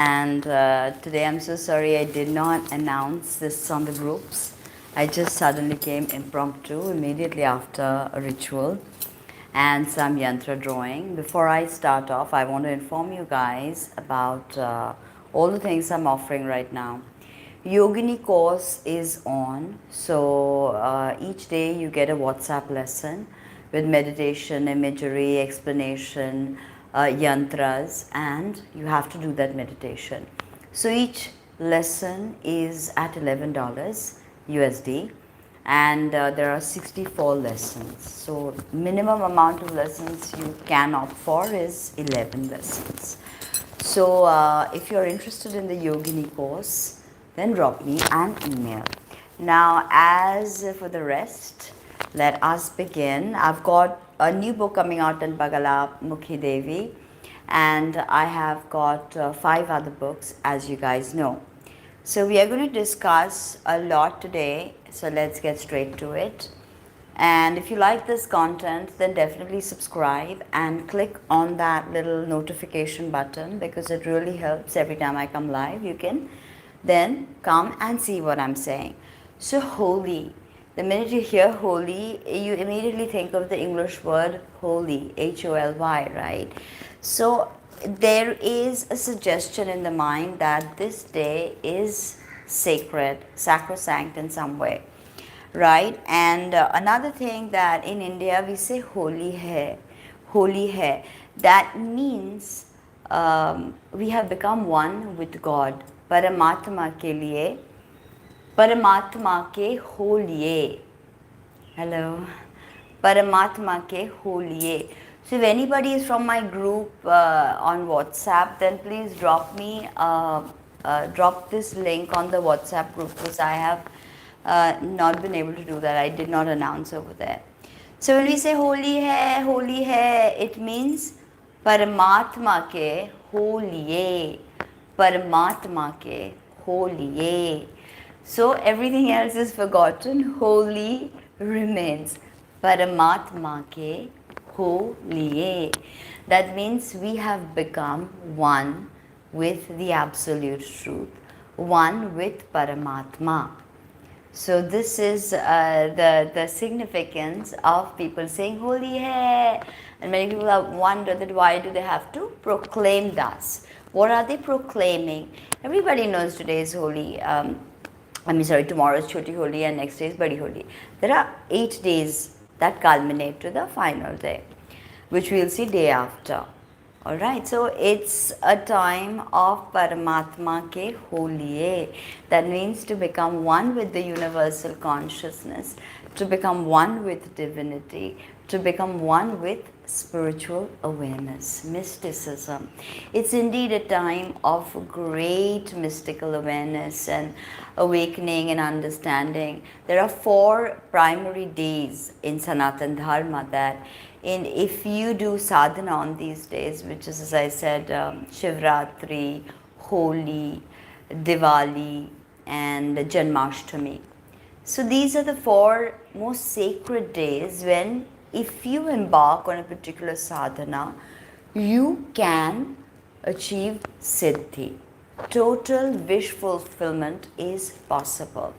And today I'm so sorry I did not announce this on the groups. I just suddenly came impromptu immediately after a ritual and some yantra drawing. Before I start off, I want to inform you guys about all the things I'm offering right now. Yogini course is on, so each day you get a WhatsApp lesson with meditation, imagery, explanation, yantras, and you have to do that meditation. So each lesson is at $11 USD, and there are 64 lessons. So minimum amount of lessons you can opt for is 11 lessons. So if you're interested in the Yogini course, then drop me an email. Now, as for the rest, let us begin. I've got a new book coming out in Bagala Mukhi Devi, and I have got 5 other books, as you guys know. So we are going to discuss a lot today, so let's get straight to it. And if you like this content, then definitely subscribe and click on that little notification button, because it really helps. Every time I come live, you can then come and see what I'm saying. So Holi, the minute you hear Holi, you immediately think of the English word holy, H-O-L-Y, right? So there is a suggestion in the mind that this day is sacred, sacrosanct in some way, right? And another thing, that in India we say Holi hai. That means we have become one with God. Paramatma ke liye, Paramatma ke ho liye. Hello. Paramatma ke ho liye. So if anybody is from my group on WhatsApp, then please drop me, drop this link on the WhatsApp group, because I have not been able to do that. I did not announce over there. So when we say holy hai, it means Paramatma ke ho liye. Paramatma ke holiye. So everything else is forgotten, holy remains. Paramatma ke holiye. That means we have become one with the absolute truth, one with Paramatma. So this is the significance of people saying Holi hai. And many people have wondered that why do they have to proclaim thus? What are they proclaiming? Everybody knows today is Holi. Tomorrow is Choti Holi and next day is Badi Holi. There are 8 days that culminate to the final day, which we'll see day after. Alright, so it's a time of Paramatma ke holiye. That means to become one with the universal consciousness, to become one with divinity, to become one with spiritual awareness, mysticism. It's indeed a time of great mystical awareness and awakening and understanding. There are 4 primary days in Sanatan Dharma that if you do sadhana on these days, which is, as I said, Shivratri, Holi, Diwali, and Janmashtami. So these are the 4 most sacred days when, if you embark on a particular sadhana, you can achieve siddhi. Total wish fulfillment is possible.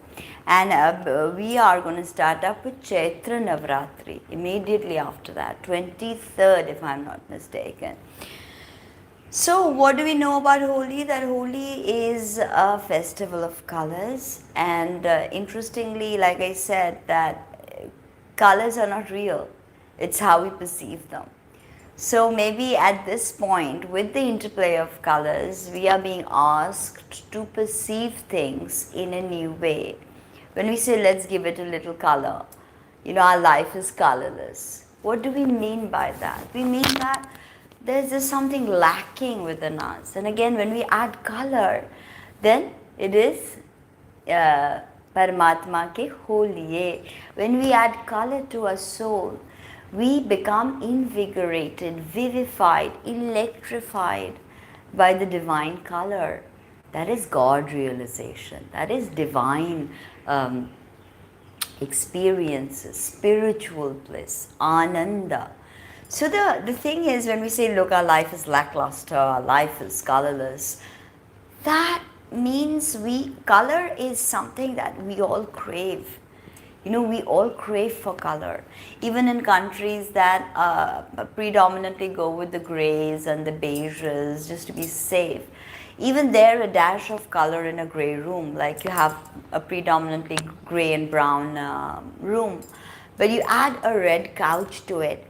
And we are going to start up with Chaitra Navratri immediately after that, 23rd if I'm not mistaken. So what do we know about Holi? That Holi is a festival of colors, and interestingly, like I said, that colors are not real. It's how we perceive them. So maybe at this point, with the interplay of colors, we are being asked to perceive things in a new way. When we say, let's give it a little color, our life is colorless. What do we mean by that? We mean that there's just something lacking within us. And again, when we add color, then it is Paramatma ke holiye. When we add color to our soul, we become invigorated, vivified, electrified by the divine color. That is God realization. That is divine experiences, spiritual bliss, ananda. So the thing is, when we say, look, our life is lackluster, our life is colorless, That means color is something that we all crave. We all crave for color. Even in countries that predominantly go with the grays and the beiges just to be safe, even there a dash of color in a gray room, like you have a predominantly gray and brown room, but you add a red couch to it,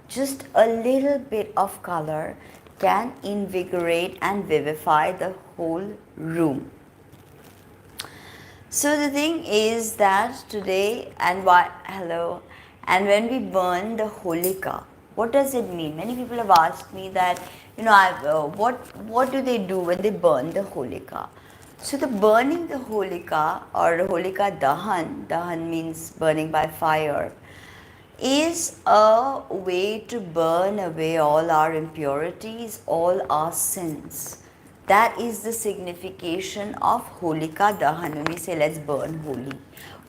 just a little bit of color can invigorate and vivify the whole room. So the thing is that today, and when we burn the holika, what does it mean? Many people have asked me that, what do they do when they burn the holika? So the burning the holika, or holika dahan means burning by fire, is a way to burn away all our impurities, all our sins. That is the signification of Holika Dahan. When we say let's burn Holi,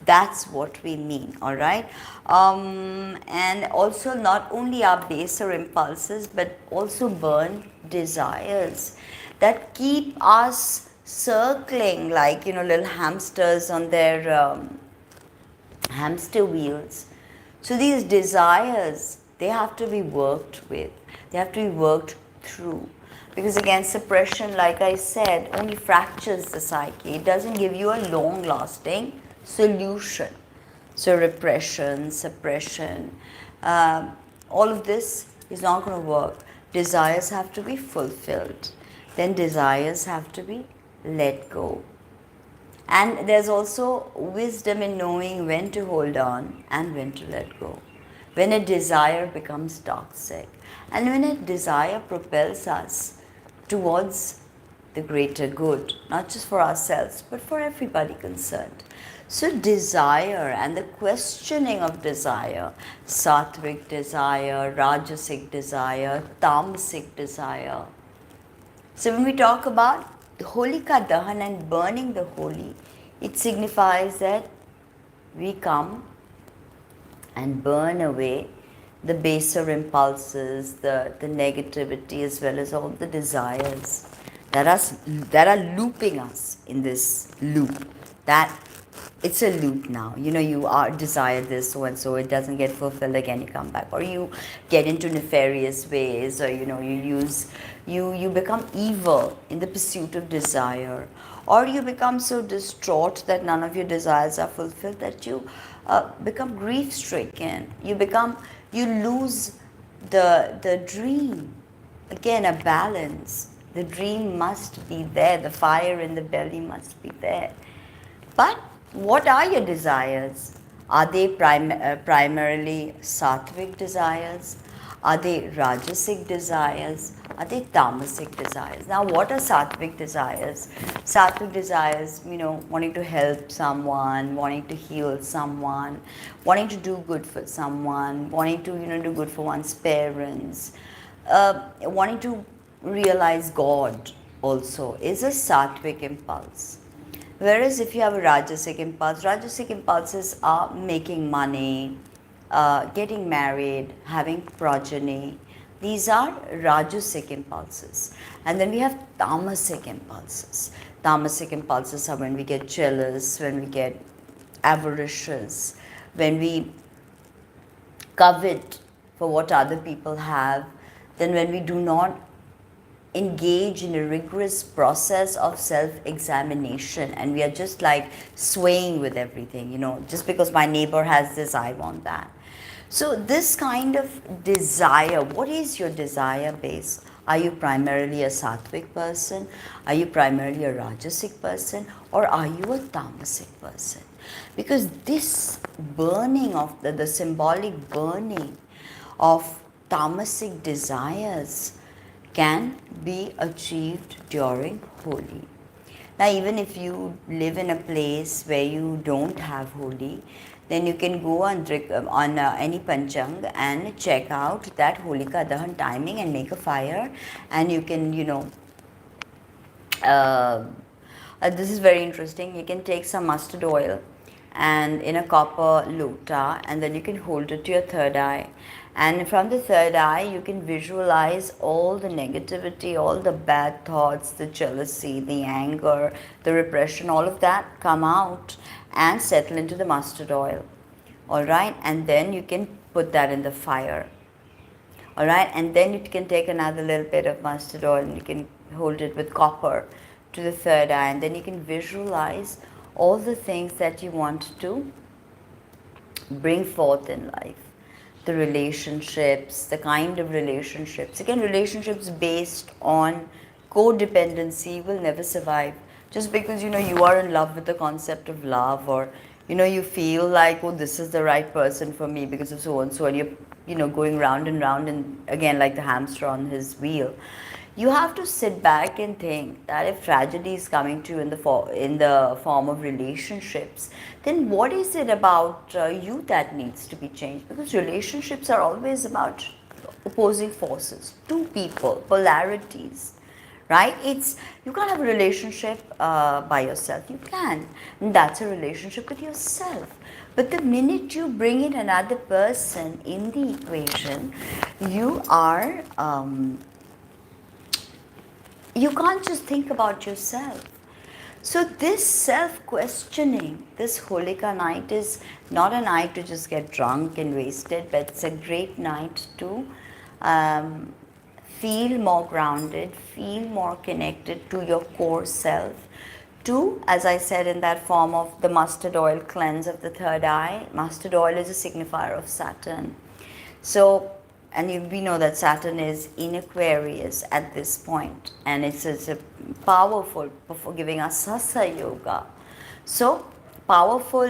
that's what we mean, alright? And also not only our baser impulses, but also burn desires that keep us circling like, little hamsters on their hamster wheels. So these desires, they have to be worked with. They have to be worked through. Because again, suppression, like I said, only fractures the psyche. It doesn't give you a long-lasting solution. So repression, suppression, all of this is not going to work. Desires have to be fulfilled. Then desires have to be let go. And there's also wisdom in knowing when to hold on and when to let go. When a desire becomes toxic, and when a desire propels us towards the greater good, not just for ourselves, but for everybody concerned. So desire and the questioning of desire, sattvic desire, rajasic desire, tamasic desire. So when we talk about Holika Dahan and burning the holy, it signifies that we come and burn away the baser impulses, the negativity, as well as all the desires that are looping us in this loop. That it's a loop now. You desire this so and so, it doesn't get fulfilled, again you come back, or you get into nefarious ways, or you become evil in the pursuit of desire, or you become so distraught that none of your desires are fulfilled, that you become grief stricken. You lose the dream. Again, a balance. The dream must be there. The fire in the belly must be there. But what are your desires? Are they primarily sattvic desires? Are they rajasic desires? Are they tamasic desires? Now, what are sattvic desires? Sattvic desires, wanting to help someone, wanting to heal someone, wanting to do good for someone, wanting to do good for one's parents, wanting to realize God also is a sattvic impulse. Whereas if you have a rajasic impulses are making money, getting married, having progeny. These are rajasic impulses. And then we have tamasic impulses. Tamasic impulses are when we get jealous, when we get avaricious, when we covet for what other people have, then when we do not engage in a rigorous process of self-examination, and we are just like swaying with everything, just because my neighbor has this, I want that. So this kind of desire, what is your desire base? Are you primarily a sattvic person? Are you primarily a rajasic person? Or are you a tamasic person? Because this burning of the symbolic burning of tamasic desires can be achieved during Holi. Now, even if you live in a place where you don't have Holi, then you can go on any panchang and check out that Holika Dahan timing and make a fire, and you can, this is very interesting. You can take some mustard oil and in a copper lota, and then you can hold it to your third eye. And from the third eye, you can visualize all the negativity, all the bad thoughts, the jealousy, the anger, the repression, all of that come out and settle into the mustard oil. All right, and then you can put that in the fire. All right, and then you can take another little bit of mustard oil and you can hold it with copper to the third eye, and then you can visualize all the things that you want to bring forth in life. The relationships, the kind of relationships. Again, relationships based on codependency will never survive. Just because you are in love with the concept of love, or you feel like, oh, this is the right person for me because of so and so, and you're going round and round, and again, like the hamster on his wheel. You have to sit back and think that if tragedy is coming to you in the form of relationships, then what is it about you that needs to be changed? Because relationships are always about opposing forces, two people, polarities, right? You can't have a relationship by yourself. You can, and that's a relationship with yourself. But the minute you bring in another person in the equation, you can't just think about yourself. So this self-questioning, this Holika night is not a night to just get drunk and wasted, but it's a great night to feel more grounded, feel more connected to your core self, to, as I said, in that form of the mustard oil cleanse of the third eye. Mustard oil is a signifier of Saturn. So, and we know that Saturn is in Aquarius at this point, and it's a powerful for giving us Sasa Yoga. So, powerful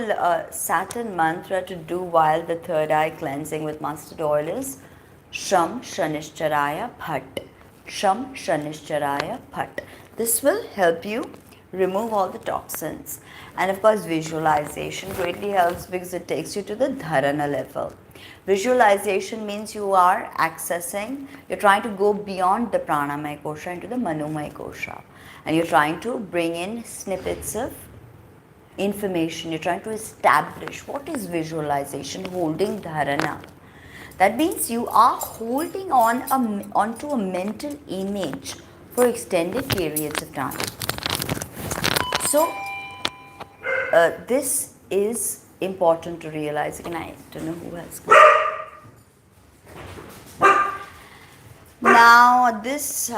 Saturn mantra to do while the third eye cleansing with mustard oil is Sham Shanishcharaya Phat. Sham Shanishcharaya Phat. This will help you remove all the toxins. And of course, visualization greatly helps because it takes you to the dharana level. Visualization means you are accessing, you're trying to go beyond the pranamaya kosha into the manomaya kosha. And you're trying to bring in snippets of information. You're trying to establish what is visualization, holding dharana. That means you are holding onto a mental image for extended periods of time. So, this is important to realize. Again, I don't know who has come. Now, this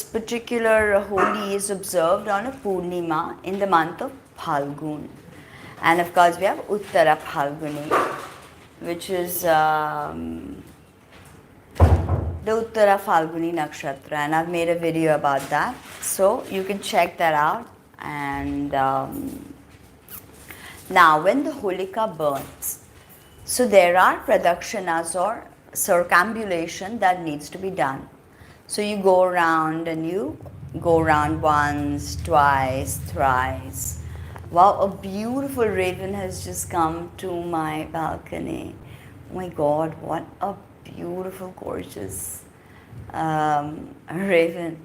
particular Holi is observed on a Purnima in the month of Phalgun. And of course, we have Uttara Phalguni, which is the Uttara Phalguni Nakshatra, and I've made a video about that, so you can check that out. And now, when the Holika burns, so there are pradakshinas or circumambulation that needs to be done. So you go around and you go around once, twice, thrice. Wow, a beautiful raven has just come to my balcony. Oh my God, what a beautiful, gorgeous raven.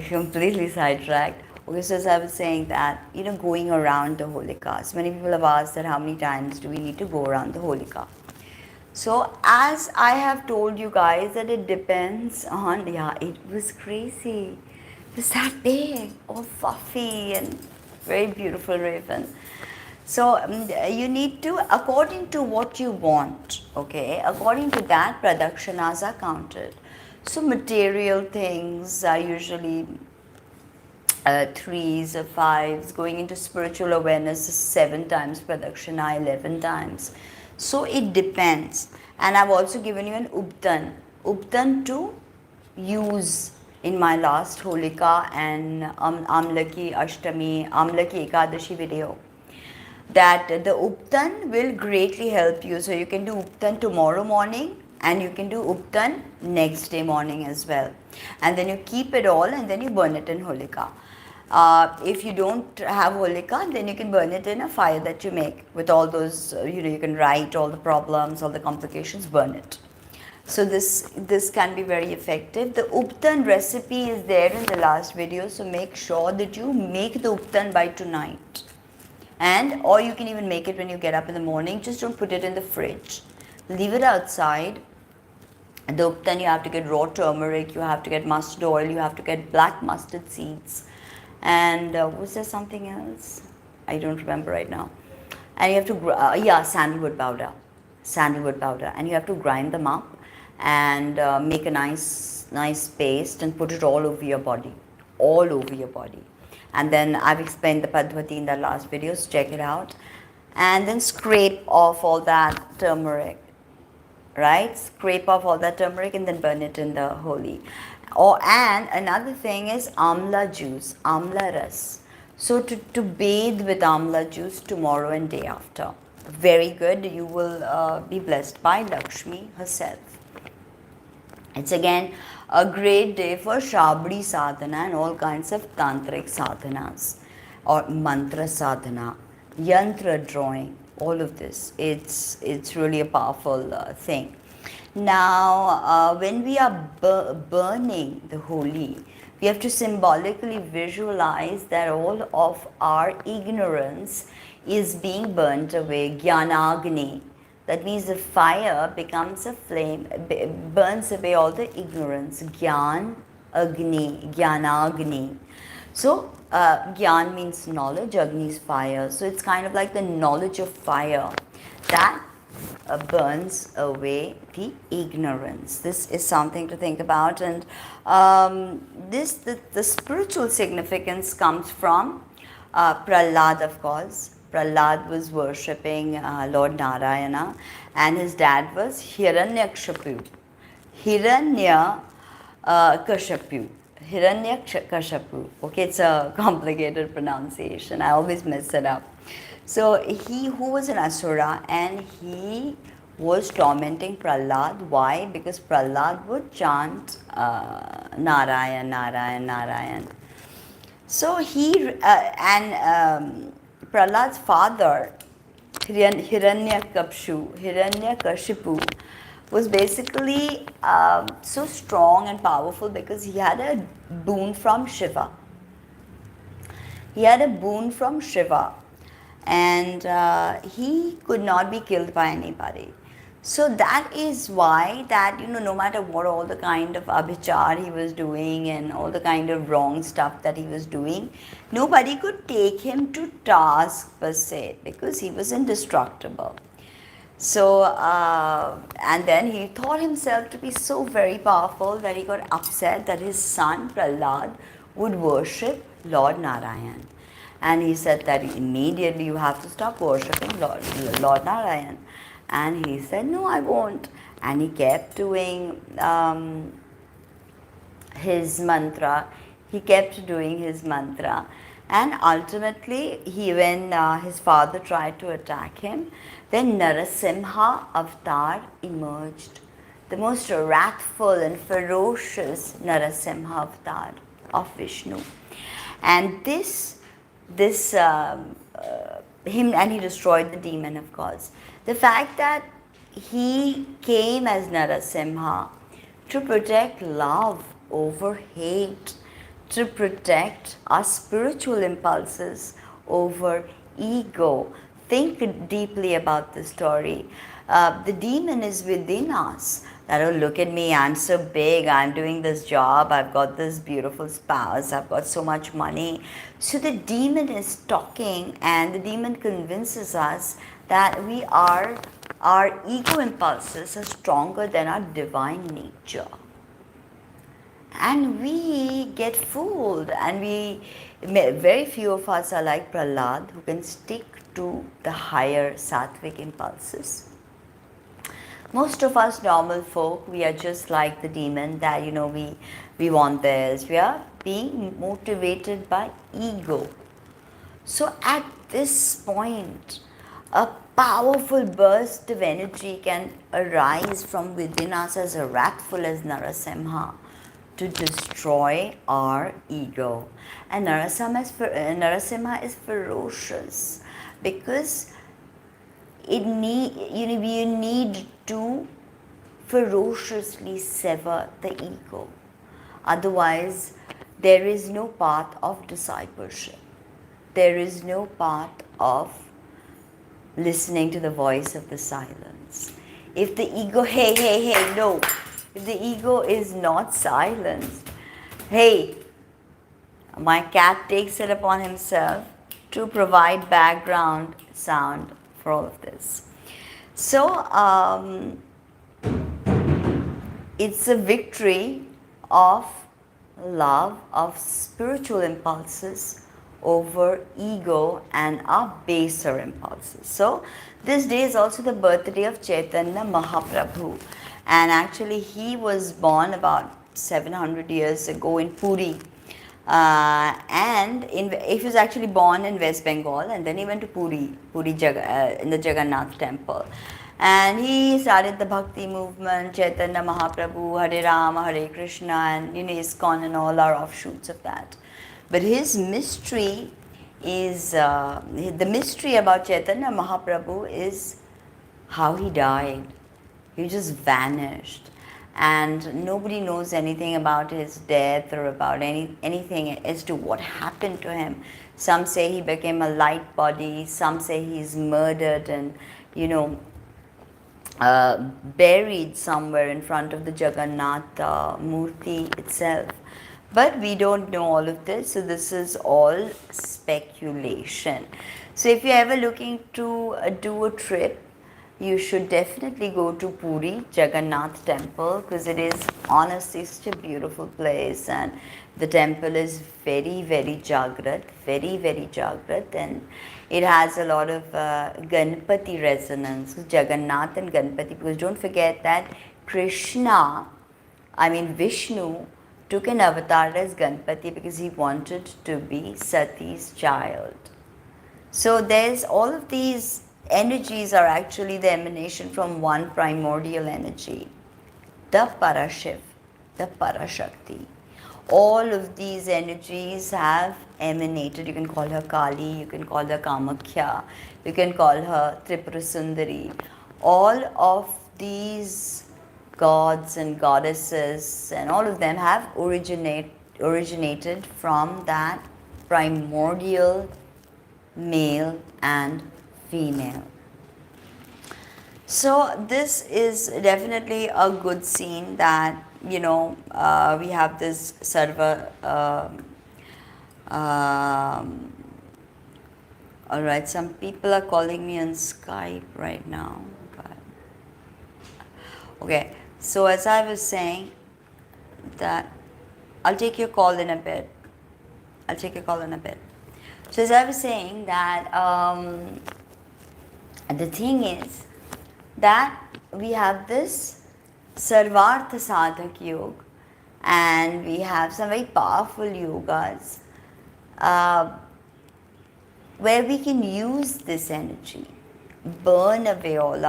Completely sidetracked. Okay, so as I was saying that, going around the Holikas. Many people have asked that how many times do we need to go around the Holika. So as I have told you guys that it depends on, it was crazy. It was that big, all fluffy and very beautiful raven. So you need to, according to what you want, okay, according to that, pradakshinas are counted. So material things are usually 3s or 5s. Going into spiritual awareness is 7 times pradakshina, 11 times. So it depends. And I've also given you an Uptan to use in my last Holika and Amlaki Ashtami, Amlaki Ekadashi video. That the Uptan will greatly help you. So you can do Uptan tomorrow morning and you can do Uptan next day morning as well. And then you keep it all and then you burn it in Holika. If you don't have Holika, then you can burn it in a fire that you make with all those, you can write all the problems, all the complications, burn it. So this can be very effective. The Uptan recipe is there in the last video, so make sure that you make the Uptan by tonight. And or you can even make it when you get up in the morning. Just don't put it in the fridge. Leave it outside. Then you have to get raw turmeric, you have to get mustard oil, you have to get black mustard seeds, and was there something else? I don't remember right now. And you have to sandalwood powder, and you have to grind them up and make a nice paste and put it all over your body, and then I've explained the Padvati in the last video, so check it out. And then scrape off all that turmeric, right? Scrape off all that turmeric and then burn it in the Holi. And another thing is amla juice, amla ras. So to bathe with amla juice tomorrow and day after. Very good. You will be blessed by Lakshmi herself. It's again a great day for Shabdi sadhana and all kinds of tantric sadhanas or mantra sadhana, yantra drawing, all of this. It's really a powerful thing. Now, when we are burning the Holi, we have to symbolically visualize that all of our ignorance is being burnt away, Jnanagni. That means the fire becomes a flame, burns away all the ignorance. Jnana Agni. So, Gyan means knowledge, Agni is fire. So, it's kind of like the knowledge of fire that burns away the ignorance. This is something to think about. And the spiritual significance comes from Prahlad, of course. Prahlad was worshipping Lord Narayana, and his dad was Hiranyakashipu. Hiranyakashipu. Okay, it's a complicated pronunciation. I always mess it up. So he who was an asura, and he was tormenting Prahlad. Why? Because Prahlad would chant Narayan, Narayan, Narayan. So Prahlad's father, Hiranyakashipu, was basically so strong and powerful because he had a boon from Shiva. And he could not be killed by anybody. So that is why that, no matter what all the kind of abhichar he was doing and all the kind of wrong stuff that he was doing, nobody could take him to task per se, because he was indestructible. So, and then he thought himself to be so very powerful that he got upset that his son Prahlad would worship Lord Narayan. And he said that immediately you have to stop worshipping Lord Narayan. And he said, no, I won't. And he kept doing his mantra. And ultimately, when his father tried to attack him, then Narasimha avatar emerged. The most wrathful and ferocious Narasimha avatar of Vishnu. And and he destroyed the demon, of course. The fact that he came as Narasimha to protect love over hate, to protect our spiritual impulses over ego. Think deeply about the story. The demon is within us. That, oh, look at me, I'm so big, I'm doing this job, I've got this beautiful spouse, I've got so much money. So the demon is talking, and the demon convinces us that our ego impulses are stronger than our divine nature. And we get fooled, and very few of us are like Prahlad, who can stick to the higher sattvic impulses. Most of us normal folk, we are just like the demon that, we want this. We are being motivated by ego. So at this point, a powerful burst of energy can arise from within us as wrathful as Narasimha to destroy our ego. And Narasimha is ferocious because we need to ferociously sever the ego. Otherwise, there is no path of discipleship. There is no path of listening to the voice of the silence. If the ego, hey, no. If the ego is not silenced, hey, my cat takes it upon himself to provide background sound for all of this. So, it's a victory of love, of spiritual impulses over ego and our baser impulses. So, this day is also the birthday of Caitanya Mahaprabhu, and actually he was born about 700 years ago in Puri. He was actually born in West Bengal, and then he went to Puri in the Jagannath temple. And he started the bhakti movement, Chaitanya Mahaprabhu, Hare Rama, Hare Krishna, and ISKCON and all are offshoots of that. But his mystery is, the mystery about Chaitanya Mahaprabhu is how he died. He just vanished. And nobody knows anything about his death or about anything as to what happened to him. Some say he became a light body, some say he's murdered and, buried somewhere in front of the Jagannath Murti itself. But we don't know all of this, so this is all speculation. So if you're ever looking to do a trip, you should definitely go to Puri Jagannath temple, because it is honestly such a beautiful place, and the temple is very, very Jagrat, and it has a lot of Ganpati resonance, Jagannath and Ganpati, because don't forget that Vishnu took an avatar as Ganpati because he wanted to be Sati's child. So there's all of these energies are actually the emanation from one primordial energy, the Parashiv, the Parashakti. All of these energies have emanated. You can call her Kali, you can call her Kamakhya, you can call her Tripura Sundari. All of these gods and goddesses and all of them have originated from that primordial male and female. So this is definitely a good scene that we have this Sarva. All right, some people are calling me on Skype right now. But okay, so as I was saying, that I'll take your call in a bit. So as I was saying that the thing is that we have this Sarvartha Sadhak Yoga, and we have some very powerful yogas where we can use this energy, burn away all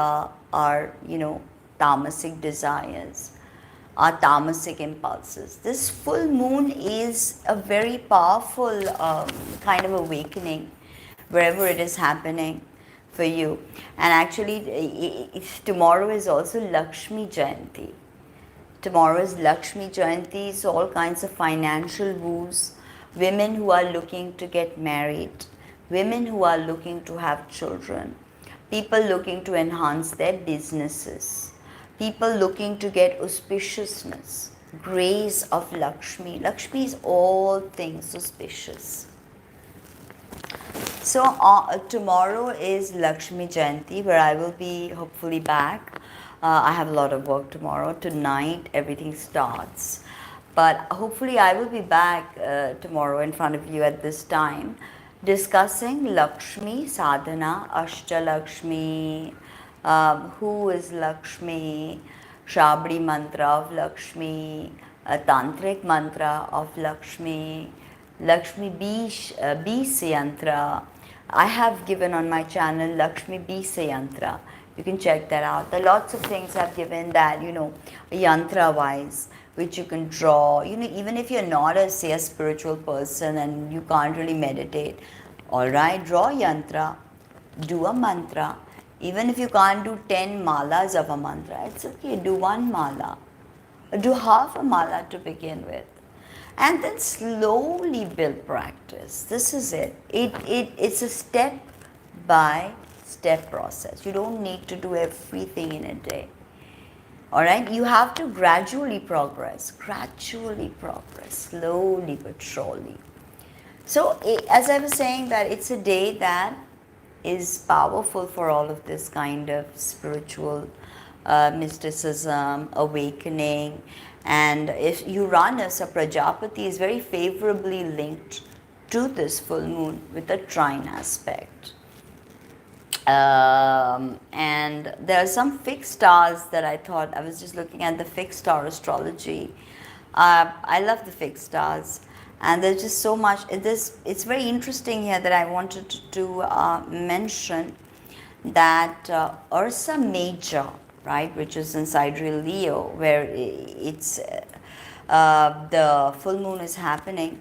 our tamasic desires, our tamasic impulses. This full moon is a very powerful kind of awakening wherever it is happening for you. And actually tomorrow is also Lakshmi Jayanti. Tomorrow is Lakshmi Jayanti, so all kinds of financial woos, women who are looking to get married, women who are looking to have children, people looking to enhance their businesses, people looking to get auspiciousness, grace of Lakshmi. Lakshmi is all things auspicious. So tomorrow is Lakshmi Jayanti, where I will be hopefully back. I have a lot of work tomorrow. Tonight everything starts. But hopefully I will be back tomorrow in front of you at this time, discussing Lakshmi Sadhana, Ashtalakshmi, who is Lakshmi, Shabri mantra of Lakshmi, a tantric mantra of Lakshmi, Lakshmi Bisa yantra. I have given on my channel Lakshmi Bisa yantra. You can check that out. There are lots of things I've given that, yantra wise, which you can draw. Even if you're not a spiritual person and you can't really meditate, alright, draw yantra, do a mantra. Even if you can't do 10 malas of a mantra, it's okay, do one mala. Do half a mala to begin with. And then slowly build practice. This is it. It's a step by step process. You don't need to do everything in a day. All right, you have to gradually progress, slowly but surely. So, as I was saying, that it's a day that is powerful for all of this kind of spiritual mysticism, awakening. And if Uranus, a Prajapati, is very favorably linked to this full moon with a trine aspect. And there are some fixed stars that I thought, I was just looking at the fixed star astrology. I love the fixed stars, and there's just so much. It's very interesting here that I wanted to mention that Ursa Major, right, which is in sidereal Leo, where it's the full moon is happening.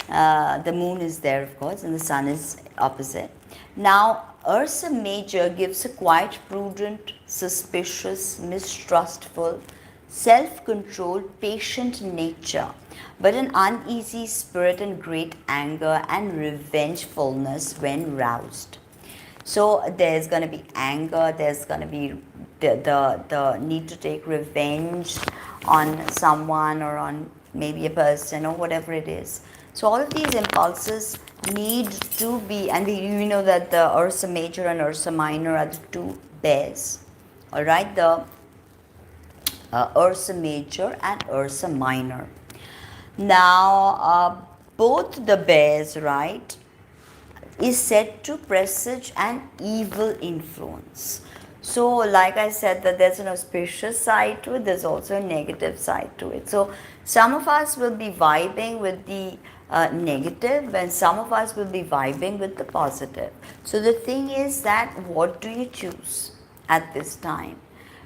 The moon is there, of course, and the sun is opposite. Now, Ursa Major gives a quite prudent, suspicious, mistrustful, self-controlled, patient nature, but an uneasy spirit and great anger and revengefulness when roused. So there's going to be anger, there's going to be the need to take revenge on someone or on maybe a person or whatever it is. So all of these impulses need to be, and we know that the Ursa Major and Ursa Minor are the two bears. All right, the Ursa Major and Ursa Minor. Now, both the bears, right, is said to presage an evil influence. So, like I said, that there's an auspicious side to it, there's also a negative side to it. So, some of us will be vibing with the negative, and some of us will be vibing with the positive. So, the thing is that what do you choose at this time?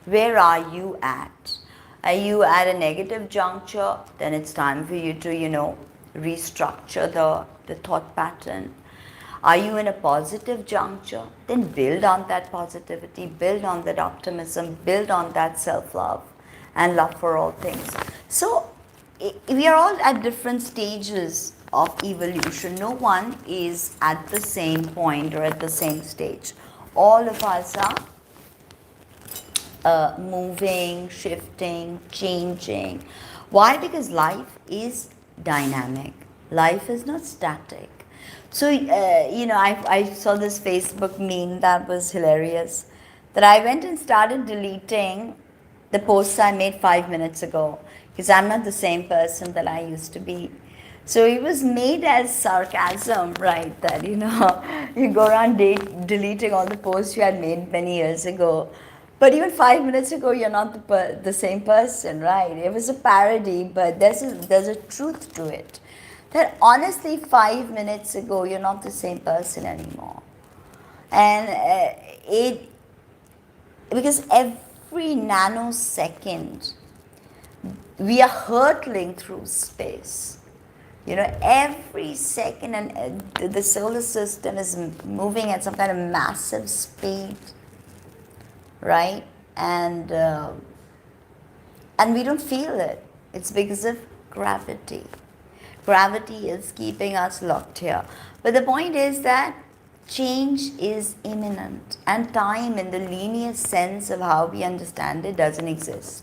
Where are you at? Are you at a negative juncture? Then it's time for you to, restructure the thought pattern. Are you in a positive juncture? Then build on that positivity, build on that optimism, build on that self-love and love for all things. So, we are all at different stages of evolution. No one is at the same point or at the same stage. All of us are moving, shifting, changing. Why? Because life is dynamic. Life is not static. So, I saw this Facebook meme that was hilarious. That I went and started deleting the posts I made 5 minutes ago, because I'm not the same person that I used to be. So it was made as sarcasm, right? That, you go around deleting all the posts you had made many years ago. But even 5 minutes ago, you're not the same person, right? It was a parody, but there's a truth to it. That honestly, 5 minutes ago, you're not the same person anymore. And because every nanosecond, we are hurtling through space. Every second, and the solar system is moving at some kind of massive speed, right? And we don't feel it. It's because of gravity. Gravity is keeping us locked here. But the point is that change is imminent, and time in the linear sense of how we understand it doesn't exist.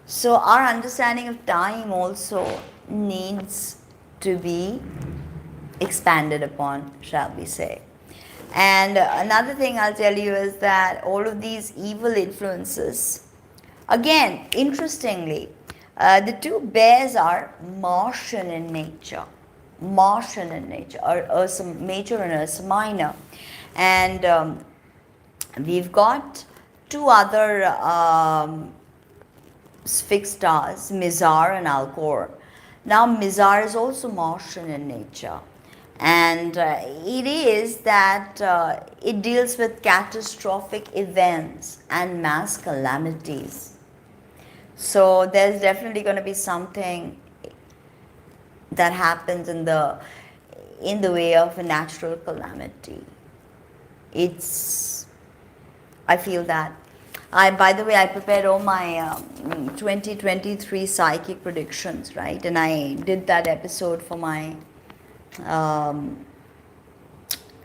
So our understanding of time also needs to be expanded upon, shall we say. And another thing I'll tell you is that all of these evil influences, again, interestingly, the two bears are Martian in nature, or Ursa Major and Ursa Minor. And we've got two other fixed stars, Mizar and Alcor. Now, Mizar is also Martian in nature. And it is that it deals with catastrophic events and mass calamities. So there's definitely going to be something that happens in the way of a natural calamity. I feel that. By the way, I prepared all my 2023 psychic predictions, right? And I did that episode for my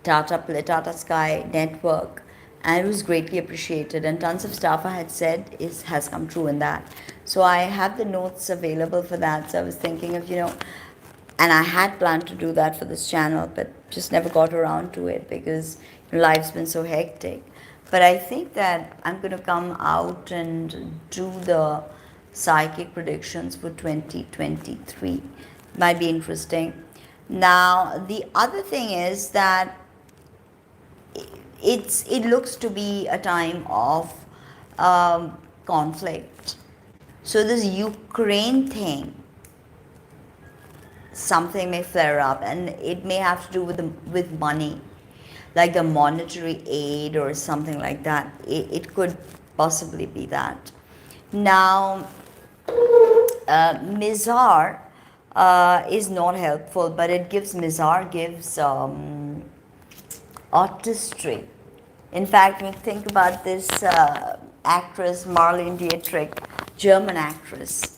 Tata Sky network, and it was greatly appreciated. And tons of stuff I had said has come true in that. So I have the notes available for that. So I was thinking of, and I had planned to do that for this channel, but just never got around to it because life's been so hectic. But I think that I'm going to come out and do the psychic predictions for 2023. Might be interesting. Now, the other thing is that it looks to be a time of conflict. So this Ukraine thing, something may flare up, and it may have to do with money, like the monetary aid or something like that. It could possibly be that. Now, Mizar is not helpful, but Mizar gives artistry. In fact, when you think about this actress, Marlene Dietrich, German actress,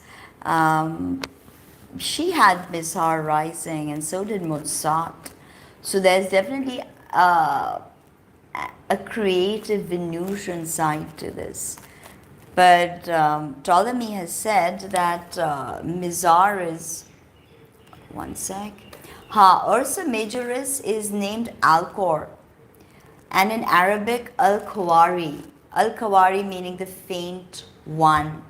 she had Mizar rising, and so did Mozart. So there's definitely a creative Venusian side to this. But Ptolemy has said that Mizar is, one sec, Ursa Majoris is named Alcor, and in Arabic Al-Khawari. Al-Khawari meaning the faint one.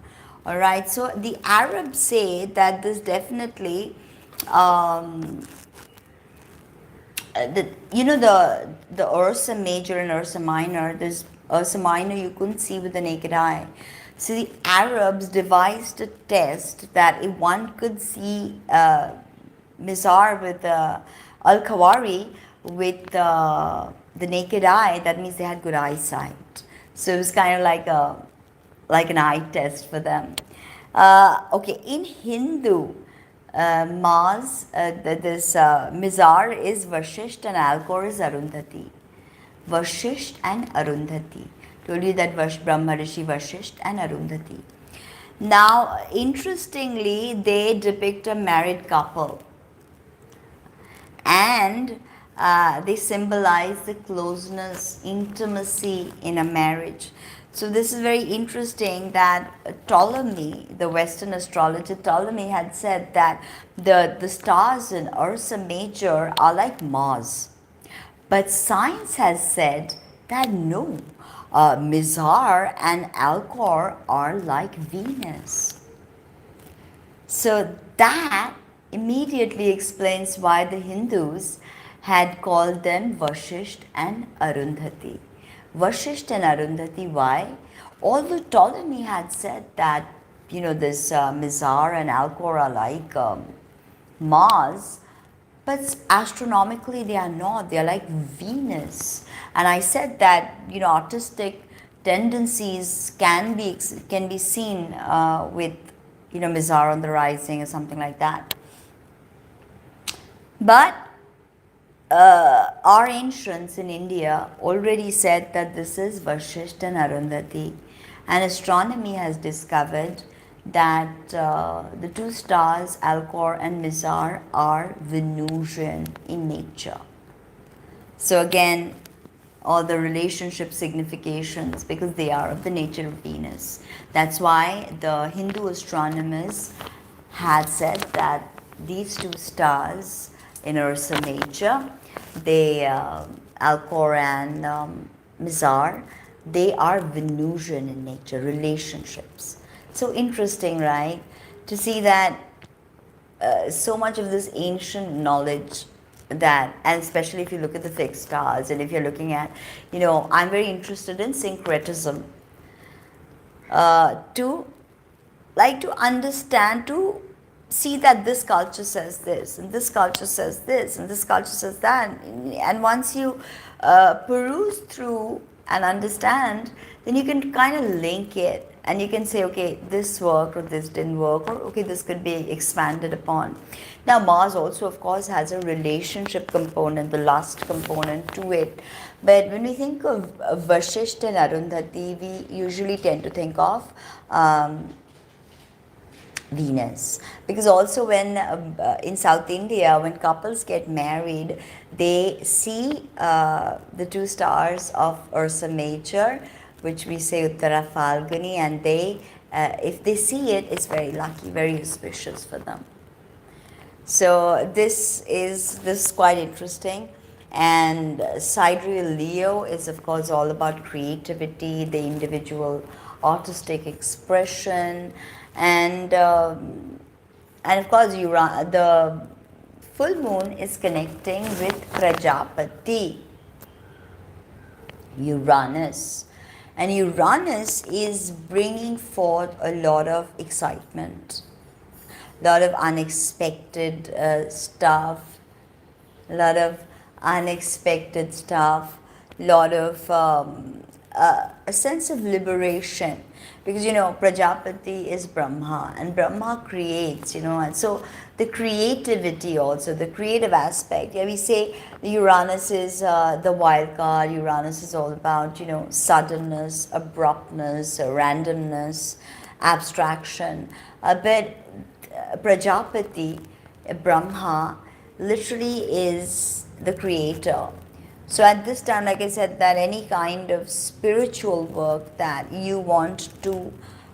All right, so the Arabs say that this definitely, the Ursa Major and Ursa Minor. This Ursa Minor you couldn't see with the naked eye. So the Arabs devised a test that if one could see Mizar with Al-Khawari with the naked eye, that means they had good eyesight. So it was kind of like an eye test for them. Okay, in Hindu, Mars, this Mizar is Vashisht and Alcor is Arundhati. Vashisht and Arundhati. Told you that Brahma Rishi Vashisht and Arundhati. Now, interestingly, they depict a married couple, and they symbolize the closeness, intimacy in a marriage. So this is very interesting that Ptolemy, the Western astrologer Ptolemy, had said that the stars in Ursa Major are like Mars. But science has said that no, Mizar and Alcor are like Venus. So that immediately explains why the Hindus had called them Vashisht and Arundhati. Vashisht and Arundhati, why? Although Ptolemy had said that, this Mizar and Alcor are like Mars, but astronomically they are not. They are like Venus. And I said that, artistic tendencies can be seen with, Mizar on the rising or something like that. But our ancients in India already said that this is Vashisht and Arundhati, and astronomy has discovered that the two stars, Alcor and Mizar, are Venusian in nature. So again, all the relationship significations, because they are of the nature of Venus. That's why the Hindu astronomers had said that these two stars in Ursa Major, Alcor and Mizar, they are Venusian in nature, relationships. So interesting, right? To see that so much of this ancient knowledge and especially if you look at the fixed stars, and if you're looking at, I'm very interested in syncretism. To understand, to see that this culture says this, and this culture says this, and this culture says that. And once you peruse through and understand, then you can kind of link it, and you can say, okay, this worked or this didn't work, or okay, this could be expanded upon. Now, Mars also, of course, has a relationship component, the lust component to it. But when we think of Vashisht and Arundhati, we usually tend to think of Venus. Because also when in South India, when couples get married, they see the two stars of Ursa Major, which we say Uttara Falguni, and they, if they see it, it's very lucky, very auspicious for them. So this is quite interesting. And sidereal Leo is of course all about creativity, the individual artistic expression, and of course the full moon is connecting with Prajapati, Uranus. And Uranus is bringing forth a lot of excitement, a lot of unexpected stuff, a lot of unexpected stuff, lot of a sense of liberation. Because Prajapati is Brahma, and Brahma creates, and so the creativity also, the creative aspect. Yeah, we say Uranus is the wild card. Uranus is all about, suddenness, abruptness, randomness, abstraction. But Prajapati, Brahma, literally is the creator. So at this time, like I said, that any kind of spiritual work that you want to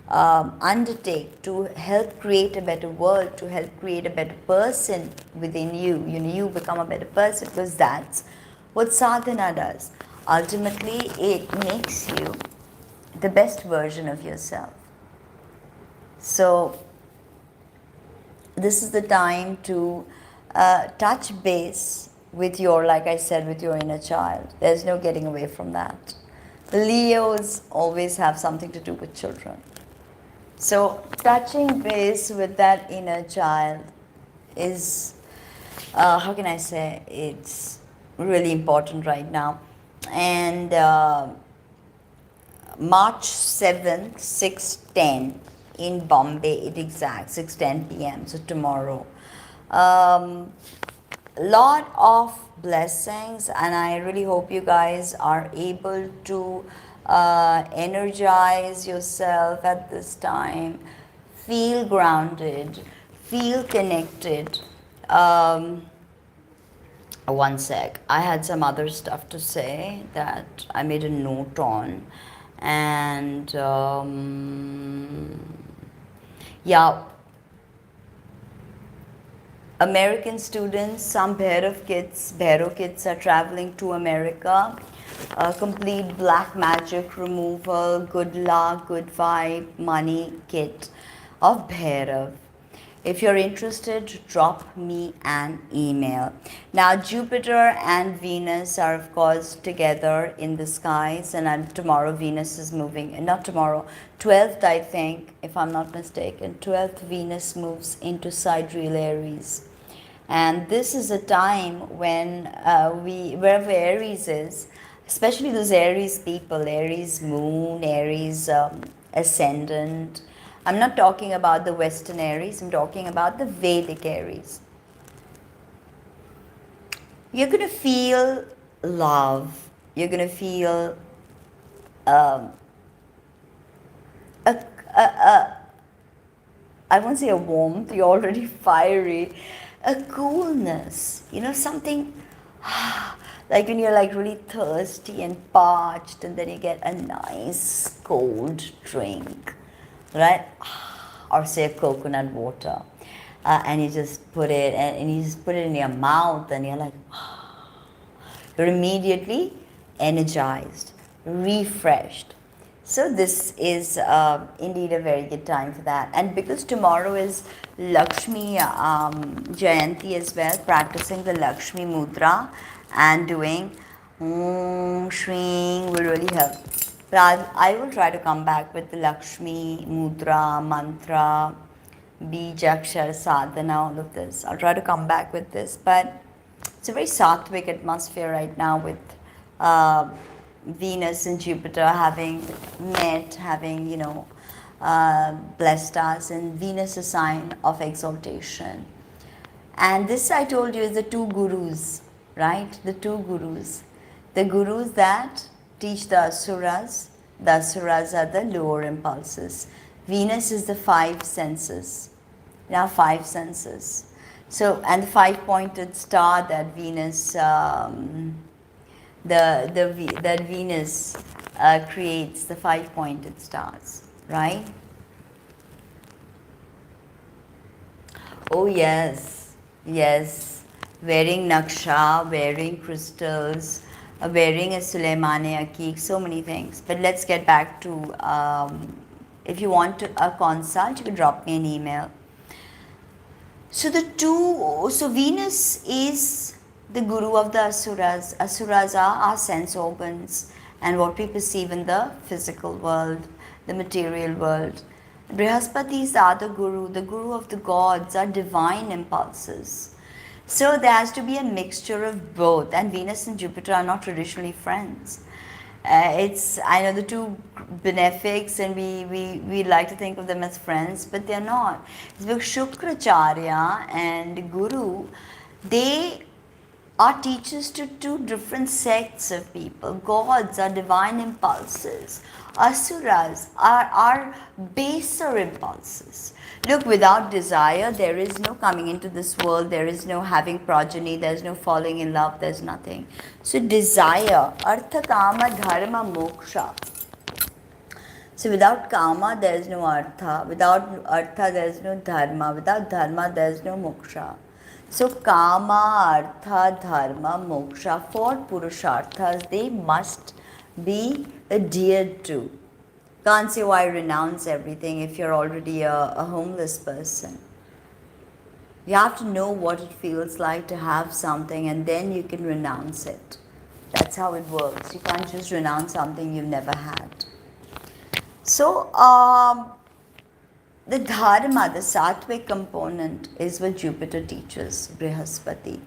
undertake to help create a better world, to help create a better person within you, you become a better person, because that's what sadhana does. Ultimately, it makes you the best version of yourself. So this is the time to touch base with your, like I said, with your inner child. There's no getting away from that. Leos always have something to do with children. So touching base with that inner child is, how can I say, it's really important right now. And March 7th, 6:10 in Bombay, it exact 6:10 p.m. So tomorrow. Lot of blessings, and I really hope you guys are able to energize yourself at this time, feel grounded, feel connected. One sec, I had some other stuff to say that I made a note on, and yeah, American students, some Bhairav kids are traveling to America. Complete black magic removal, good luck, good vibe, money kit of Bhairav. If you're interested, drop me an email. Now, Jupiter and Venus are, of course, together in the skies, and tomorrow Venus is moving, not tomorrow, 12th, I think, if I'm not mistaken, 12th Venus moves into sidereal Aries. And this is a time when wherever Aries is, especially those Aries people, Aries moon, Aries ascendant. I'm not talking about the Western Aries, I'm talking about the Vedic Aries. You're going to feel love, you're going to feel I won't say a warmth, you're already fiery, a coolness, something like when you're like really thirsty and parched, and then you get a nice cold drink, right? Or say a coconut water, and you just put it in your mouth, and you're like, you're immediately energized, refreshed. So this is indeed a very good time for that. And because tomorrow is Lakshmi Jayanti as well, practicing the Lakshmi Mudra and doing Shring will really help. But I will try to come back with the Lakshmi Mudra, Mantra, Bijakshar, Sadhana, all of this. I'll try to come back with this. But it's a very sattvic atmosphere right now with Venus and Jupiter having met, having, blessed us, and Venus a sign of exaltation. And this, I told you, is the two gurus, right? The two gurus. The gurus that teach the asuras. The asuras are the lower impulses. Venus is the five senses. in our five senses. So, and the five-pointed star that Venus, that Venus creates, the five-pointed stars, right? Oh yes, yes. Wearing naksha, wearing crystals, wearing a Sulaimani Akik, so many things. But let's get back to, if you want a consult, you can drop me an email. So Venus is the guru of the asuras. Asuras are our sense organs and what we perceive in the physical world, the material world. Brihaspati is the other guru, the guru of the gods, our divine impulses. So there has to be a mixture of both, and Venus and Jupiter are not traditionally friends. I know the two benefics, and we like to think of them as friends, but they're not. It's because Shukracharya and Guru, they are teachers to two different sects of people. Gods are divine impulses. Asuras are baser impulses. Look, without desire, there is no coming into this world, there is no having progeny, there is no falling in love, there's nothing. So, desire, artha, kama, dharma, moksha. So, without kama, there is no artha. Without artha, there is no dharma. Without dharma, there is no moksha. So, kama, artha, dharma, moksha, four purusharthas, they must be adhered to. Can't say why renounce everything if you're already a homeless person. You have to know what it feels like to have something, and then you can renounce it. That's how it works. You can't just renounce something you've never had. So, the dharma, the sattvic component, is what Jupiter teaches, Brihaspati.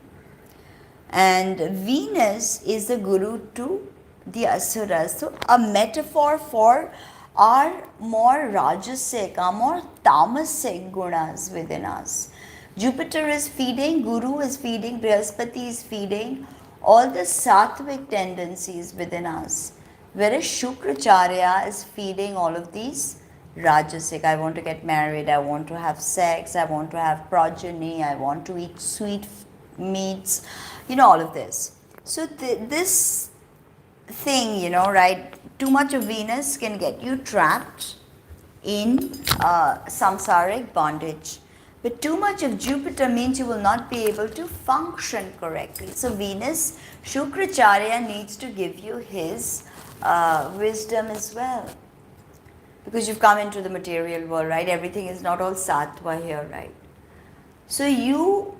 And Venus is the guru to the asuras. So, a metaphor for our more rajasic, our more tamasic gunas within us. Jupiter is feeding, Guru is feeding, Brihaspati is feeding all the sattvic tendencies within us. Whereas Shukracharya is feeding all of these rajasic. I want to get married, I want to have sex, I want to have progeny, I want to eat sweet meats, all of this. So this thing, right, too much of Venus can get you trapped in samsaric bondage. But too much of Jupiter means you will not be able to function correctly. So Venus, Shukracharya needs to give you his wisdom as well. Because you've come into the material world, right? Everything is not all sattva here, right? So you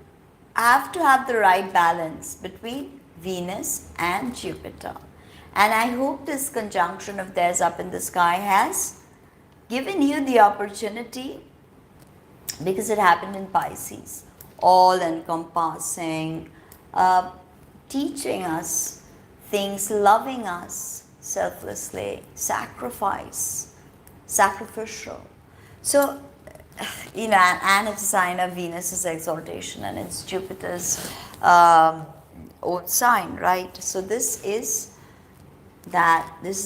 have to have the right balance between Venus and Jupiter. And I hope this conjunction of theirs up in the sky has given you the opportunity, because it happened in Pisces, all encompassing, teaching us things, loving us selflessly, sacrificial. So, and it's a sign of Venus's exaltation, and it's Jupiter's own sign, right? So this is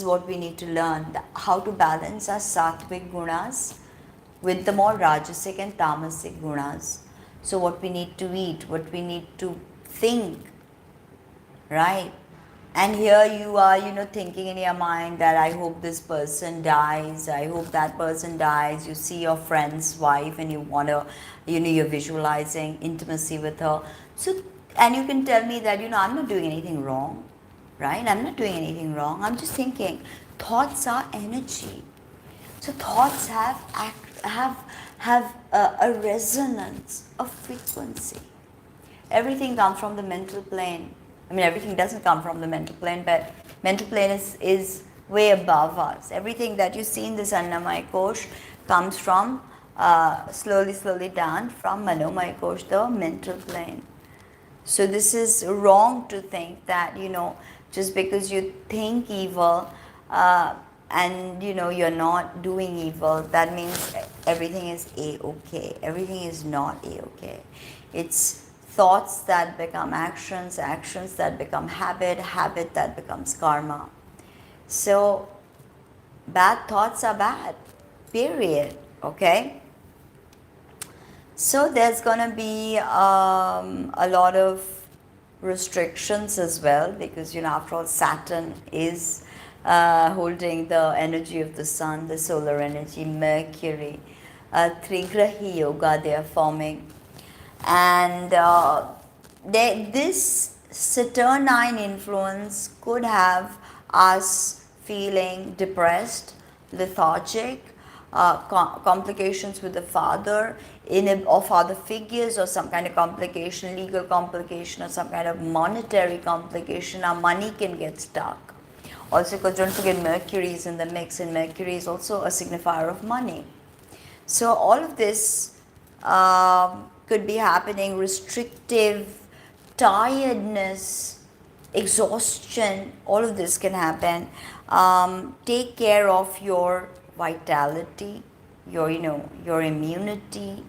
what we need to learn, how to balance our sattvic gunas with the more rajasic and tamasic gunas. So what we need to eat, what we need to think, right? And here you are, thinking in your mind that I hope this person dies, I hope that person dies. You see your friend's wife and you want to, you're visualizing intimacy with her. So, and you can tell me that, I'm not doing anything wrong, right? I'm not doing anything wrong. I'm just thinking. Thoughts are energy. So thoughts have a resonance, a frequency. Everything comes from the mental plane. I mean, everything doesn't come from the mental plane, but mental plane is way above us. Everything that you see in this Annamaya Kosh comes from slowly down from Manomaya Kosh, the mental plane. So this is wrong to think that, just because you think evil and you're not doing evil, that means everything is A-okay. Everything is not A-okay. It's thoughts that become actions, actions that become habit, habit that becomes karma. So bad thoughts are bad, period, okay? So there's going to be a lot of restrictions as well, because after all, Saturn is holding the energy of the sun, the solar energy. Mercury, Trigrahi Yoga they are forming, and this Saturnine influence could have us feeling depressed, lethargic, complications with the father or father figures, or some kind of complication, legal complication, or some kind of monetary complication. Our money can get stuck. Also, because don't forget Mercury is in the mix, and Mercury is also a signifier of money. So all of this could be happening. Restrictive, tiredness, exhaustion, all of this can happen. Take care of your vitality, your immunity.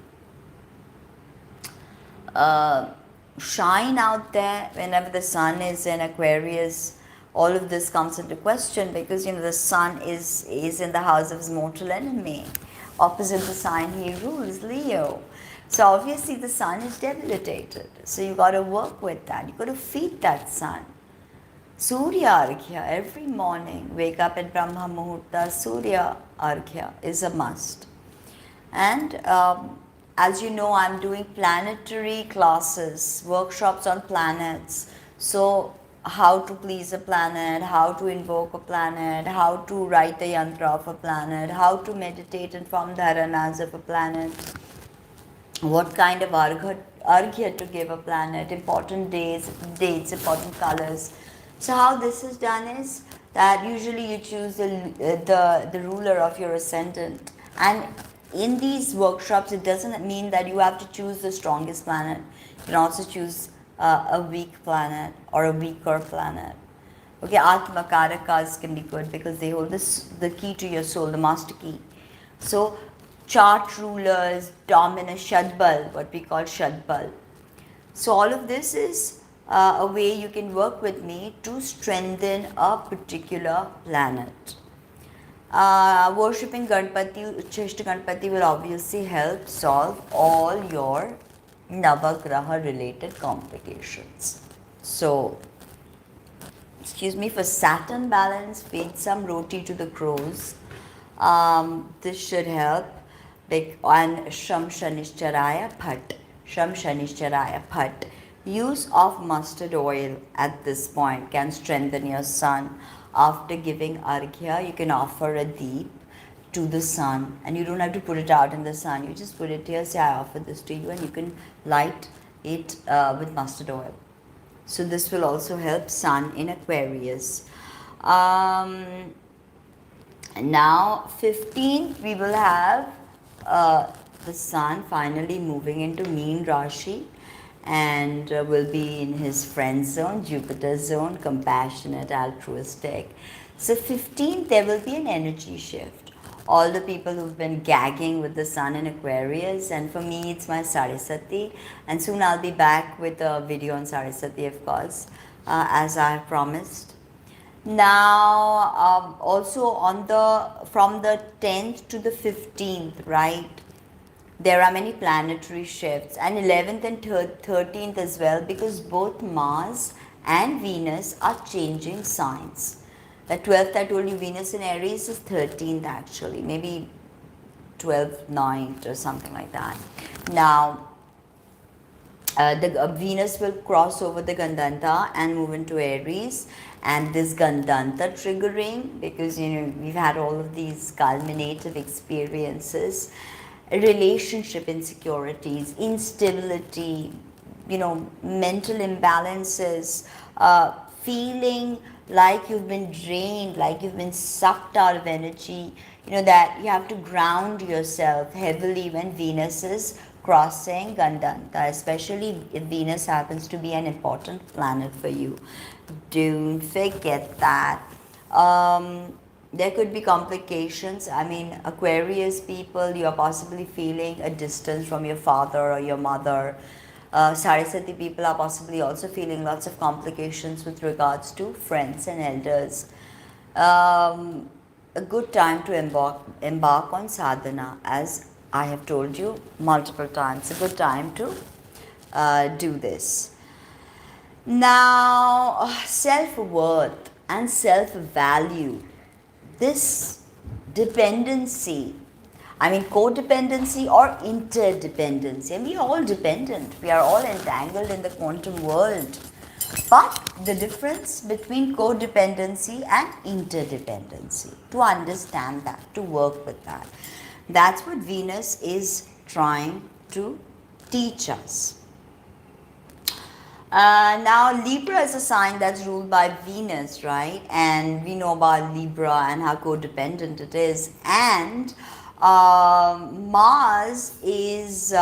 Shine out there whenever the sun is in Aquarius. All of this comes into question, because the sun is in the house of his mortal enemy, opposite the sign he rules, Leo. So obviously the sun is debilitated. So you got to work with that. You got to feed that sun. Surya Arghya, every morning, wake up at Brahma Muhurta, Surya Arghya is a must. And as you know, I'm doing planetary classes, workshops on planets. So how to please a planet, how to invoke a planet, how to write the yantra of a planet, how to meditate and form dharanas of a planet, what kind of arghya to give a planet, important dates, important colors. So how this is done is that usually you choose the ruler of your ascendant, and in these workshops it doesn't mean that you have to choose the strongest planet. You can also choose a weak planet or a weaker planet. Okay, Atma Karakas can be good because they hold the key to your soul, the master key. So chart rulers, dominant Shadbal, what we call Shadbal. So all of this is a way you can work with me to strengthen a particular planet. Worshipping Ganpati, Uchishta Ganpati will obviously help solve all your Navagraha related complications. So, excuse me, for Saturn balance, feed some roti to the crows. This should help. And Sham Shanishcharaya Phat. Sham Shanishcharaya Phat. Use of mustard oil at this point can strengthen your sun. After giving arghya, you can offer a deep to the sun, and you don't have to put it out in the sun. You just put it here, say I offer this to you, and you can light it with mustard oil. So this will also help sun in Aquarius. Now 15th we will have the sun finally moving into Meen Rashi, and will be in his friend zone, Jupiter zone, compassionate, altruistic. So 15th there will be an energy shift. All the people who've been gagging with the sun in Aquarius, and for me it's my Saraswati, and soon I'll be back with a video on Saraswati, of course, as I have promised. Now also from the 10th to the 15th, right, there are many planetary shifts, and 11th and 13th as well, because both Mars and Venus are changing signs. The 12th I told you, Venus in Aries, is 13th actually, maybe 12th, 9th or something like that. Now the Venus will cross over the Gandanta and move into Aries, and this Gandanta triggering, because we've had all of these culminative experiences, relationship insecurities, instability, mental imbalances, feeling like you've been drained, like you've been sucked out of energy, that you have to ground yourself heavily when Venus is crossing Gandanta, especially if Venus happens to be an important planet for you. Don't forget that. There could be complications. I mean, Aquarius people, you are possibly feeling a distance from your father or your mother. Saraswati people are possibly also feeling lots of complications with regards to friends and elders. A good time to embark on sadhana, as I have told you multiple times, a good time to do this. Now, self-worth and self-value, this dependency, I mean codependency or interdependency, and we are all dependent, we are all entangled in the quantum world. But the difference between codependency and interdependency, to understand that, to work with that, that's what Venus is trying to teach us. Now Libra is a sign that's ruled by Venus, right? And we know about Libra and how codependent it is. And Mars is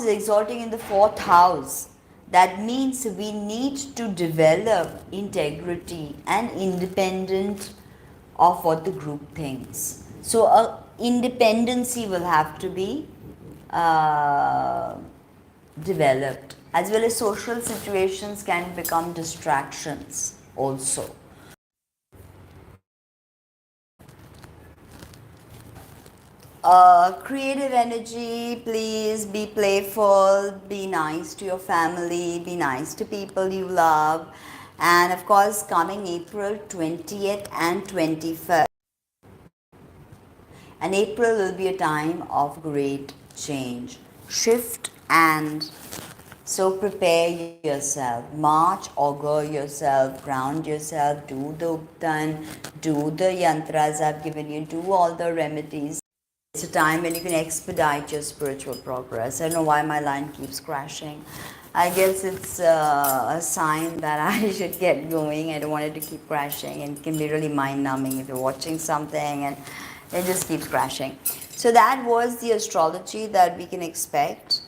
exalting in the 4th house. That means we need to develop integrity and independent of what the group thinks. So independency will have to be developed, as well as social situations can become distractions also. Creative energy, please be playful, be nice to your family, be nice to people you love, and of course coming April 20th and 21st. And April will be a time of great change, shift, and so prepare yourself. March, augur yourself, ground yourself, do the Uptan, do the yantras I've given you, do all the remedies. It's a time when you can expedite your spiritual progress. I don't know why my line keeps crashing. I guess it's a sign that I should get going. I don't want it to keep crashing, and it can be really mind-numbing if you're watching something and it just keeps crashing. So that was the astrology that we can expect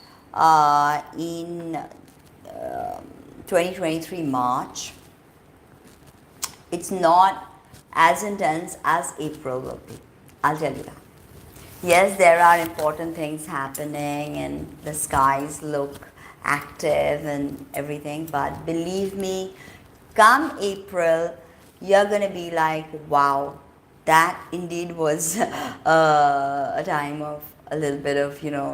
in 2023 March. It's not as intense as April will be. I'll tell you that. Yes, there are important things happening and the skies look active and everything, but believe me, come April, you're going to be like, wow, that indeed was a time of a little bit of,